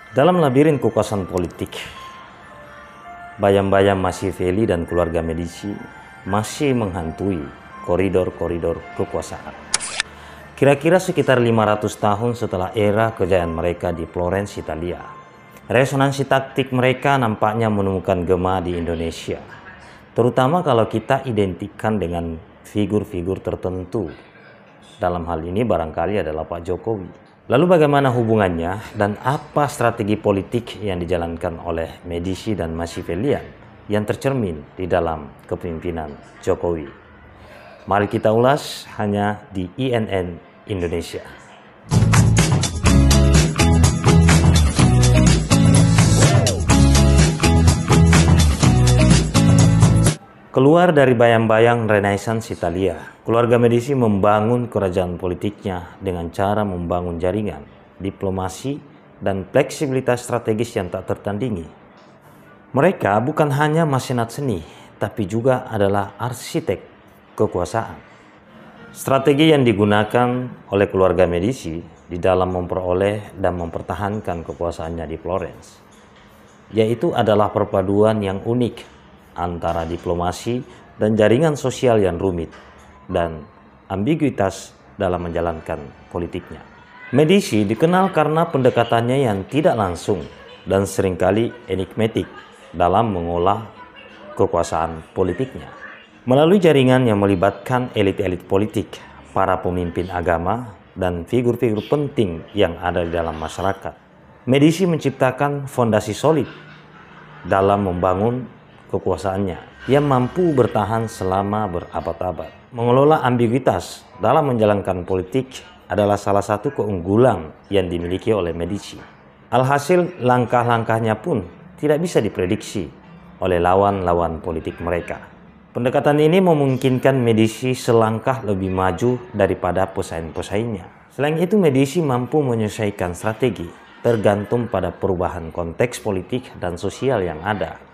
Dalam labirin kekuasaan politik, bayang-bayang Machiavelli dan keluarga Medici masih menghantui koridor-koridor kekuasaan. Kira-kira sekitar 500 tahun setelah era kejayaan mereka di Florence, Italia, resonansi taktik mereka nampaknya menemukan gema di Indonesia, terutama kalau kita identikkan dengan figur-figur tertentu. Dalam hal ini barangkali adalah Pak Jokowi. Lalu bagaimana hubungannya dan apa strategi politik yang dijalankan oleh Medici dan Machiavellian yang tercermin di dalam kepemimpinan Jokowi? Mari kita ulas hanya di INN Indonesia. Keluar dari bayang-bayang Renaissance Italia, keluarga Medici membangun kerajaan politiknya dengan cara membangun jaringan, diplomasi, dan fleksibilitas strategis yang tak tertandingi. Mereka bukan hanya mesenat seni, tapi juga adalah arsitek kekuasaan. Strategi yang digunakan oleh keluarga Medici di dalam memperoleh dan mempertahankan kekuasaannya di Florence, yaitu adalah perpaduan yang unik antara diplomasi dan jaringan sosial yang rumit dan ambiguitas dalam menjalankan politiknya. Medici dikenal karena pendekatannya yang tidak langsung dan seringkali enigmatik dalam mengolah kekuasaan politiknya. Melalui jaringan yang melibatkan elit-elit politik, para pemimpin agama, dan figur-figur penting yang ada di dalam masyarakat, Medici menciptakan fondasi solid dalam membangun kekuasaannya yang mampu bertahan selama berabad-abad. Mengelola ambiguitas dalam menjalankan politik adalah salah satu keunggulan yang dimiliki oleh Medici. Alhasil, langkah-langkahnya pun tidak bisa diprediksi oleh lawan-lawan politik mereka. Pendekatan ini memungkinkan Medici selangkah lebih maju daripada pesaing-pesaingnya. Selain itu, Medici mampu menyesuaikan strategi tergantung pada perubahan konteks politik dan sosial yang ada.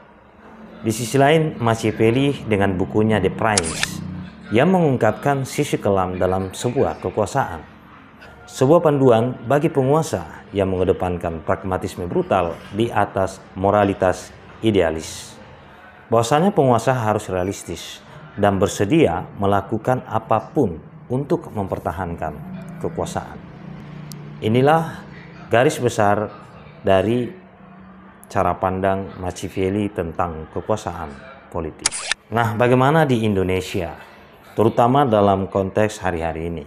Di sisi lain, Machiavelli dengan bukunya The Prince yang mengungkapkan sisi kelam dalam sebuah kekuasaan. Sebuah panduan bagi penguasa yang mengedepankan pragmatisme brutal di atas moralitas idealis. Bahwasanya penguasa harus realistis dan bersedia melakukan apapun untuk mempertahankan kekuasaan. Inilah garis besar dari cara pandang Machiavelli tentang kekuasaan politik. Nah, bagaimana di Indonesia, terutama dalam konteks hari-hari ini?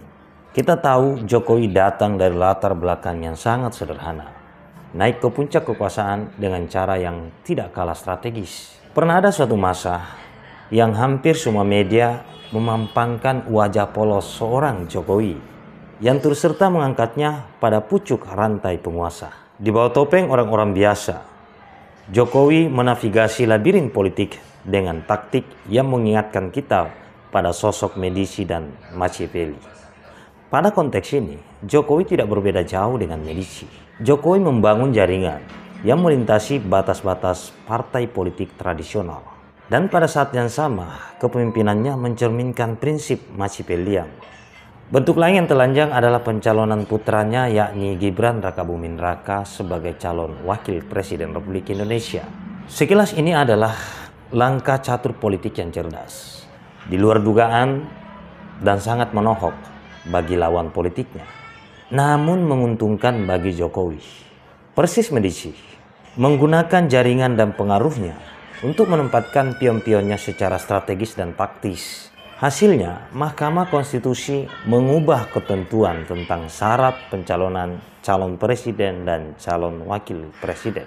Kita tahu Jokowi datang dari latar belakang yang sangat sederhana, naik ke puncak kekuasaan dengan cara yang tidak kalah strategis. Pernah ada suatu masa yang hampir semua media memampangkan wajah polos seorang Jokowi yang turut serta mengangkatnya pada pucuk rantai penguasa. Di bawah topeng orang-orang biasa, Jokowi menavigasi labirin politik dengan taktik yang mengingatkan kita pada sosok Medici dan Machiavelli. Pada konteks ini, Jokowi tidak berbeda jauh dengan Medici. Jokowi membangun jaringan yang melintasi batas-batas partai politik tradisional. Dan pada saat yang sama, kepemimpinannya mencerminkan prinsip Machiavellian. Bentuk lain yang telanjang adalah pencalonan putranya yakni Gibran Rakabuming Raka sebagai calon wakil presiden Republik Indonesia. Sekilas ini adalah langkah catur politik yang cerdas, di luar dugaan dan sangat menohok bagi lawan politiknya, namun menguntungkan bagi Jokowi. Persis Medici menggunakan jaringan dan pengaruhnya untuk menempatkan pion-pionnya secara strategis dan taktis. Hasilnya, Mahkamah Konstitusi mengubah ketentuan tentang syarat pencalonan calon presiden dan calon wakil presiden.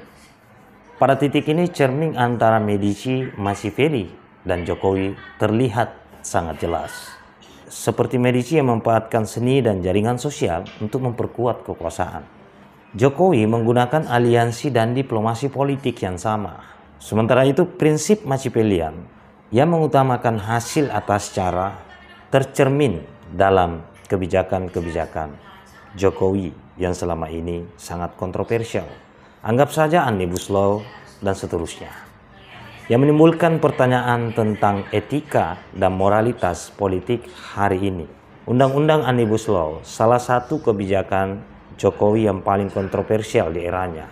Pada titik ini, cermin antara Medici, Machiavelli, dan Jokowi terlihat sangat jelas. Seperti Medici yang memanfaatkan seni dan jaringan sosial untuk memperkuat kekuasaan, Jokowi menggunakan aliansi dan diplomasi politik yang sama. Sementara itu, prinsip Machiavellian yang mengutamakan hasil atas cara tercermin dalam kebijakan-kebijakan Jokowi yang selama ini sangat kontroversial. Anggap saja Omnibus Law dan seterusnya, yang menimbulkan pertanyaan tentang etika dan moralitas politik hari ini. Undang-Undang Omnibus Law salah satu kebijakan Jokowi yang paling kontroversial di eranya.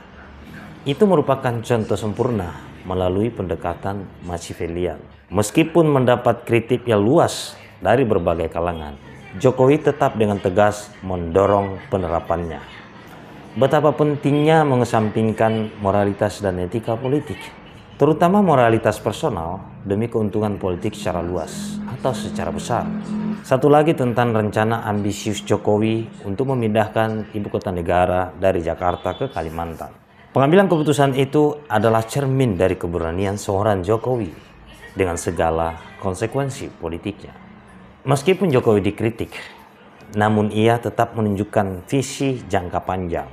itu merupakan contoh sempurna melalui pendekatan Machiavellian. Meskipun mendapat kritik yang luas dari berbagai kalangan, Jokowi tetap dengan tegas mendorong penerapannya. Betapa pentingnya mengesampingkan moralitas dan etika politik, terutama moralitas personal demi keuntungan politik secara luas atau secara besar. Satu lagi tentang rencana ambisius Jokowi untuk memindahkan ibu kota negara dari Jakarta ke Kalimantan. Pengambilan keputusan itu adalah cermin dari keberanian seorang Jokowi dengan segala konsekuensi politiknya. Meskipun Jokowi dikritik, namun ia tetap menunjukkan visi jangka panjang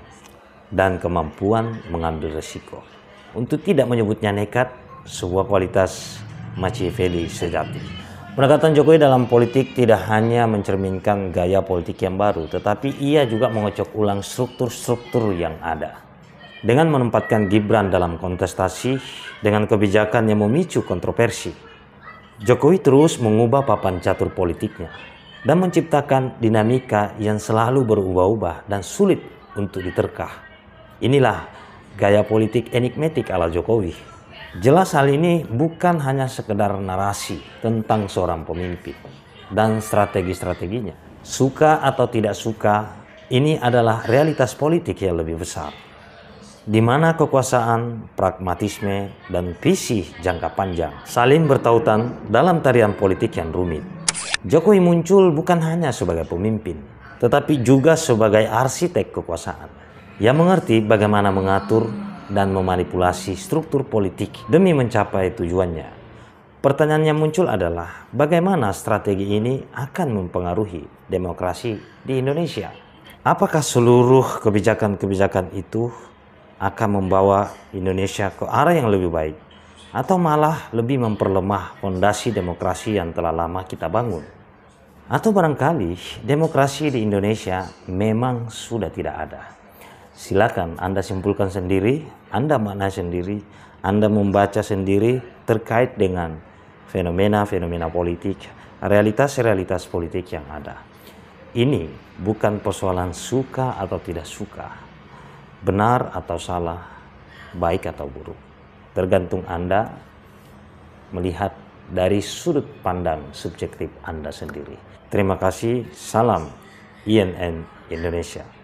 dan kemampuan mengambil resiko. Untuk tidak menyebutnya nekat, sebuah kualitas Machiavelli sejati. Pendekatan Jokowi dalam politik tidak hanya mencerminkan gaya politik yang baru, tetapi ia juga mengocok ulang struktur-struktur yang ada. Dengan menempatkan Gibran dalam kontestasi dengan kebijakan yang memicu kontroversi, Jokowi terus mengubah papan catur politiknya dan menciptakan dinamika yang selalu berubah-ubah dan sulit untuk diterka. Inilah gaya politik enigmatik ala Jokowi. Jelas hal ini bukan hanya sekedar narasi tentang seorang pemimpin dan strategi-strateginya. Suka atau tidak suka, ini adalah realitas politik yang lebih besar, di mana kekuasaan, pragmatisme, dan visi jangka panjang saling bertautan dalam tarian politik yang rumit. Jokowi muncul bukan hanya sebagai pemimpin, tetapi juga sebagai arsitek kekuasaan yang mengerti bagaimana mengatur dan memanipulasi struktur politik demi mencapai tujuannya. Pertanyaan yang muncul adalah bagaimana strategi ini akan mempengaruhi demokrasi di Indonesia? Apakah seluruh kebijakan-kebijakan itu akan membawa Indonesia ke arah yang lebih baik, atau malah lebih memperlemah fondasi demokrasi yang telah lama kita bangun? Atau barangkali demokrasi di Indonesia memang sudah tidak ada? Silakan Anda simpulkan sendiri, Anda maknai sendiri, Anda membaca sendiri terkait dengan fenomena-fenomena politik, realitas-realitas politik yang ada. Ini bukan persoalan suka atau tidak suka, benar atau salah, baik atau buruk. Tergantung Anda melihat dari sudut pandang subjektif Anda sendiri. Terima kasih, salam INN Indonesia.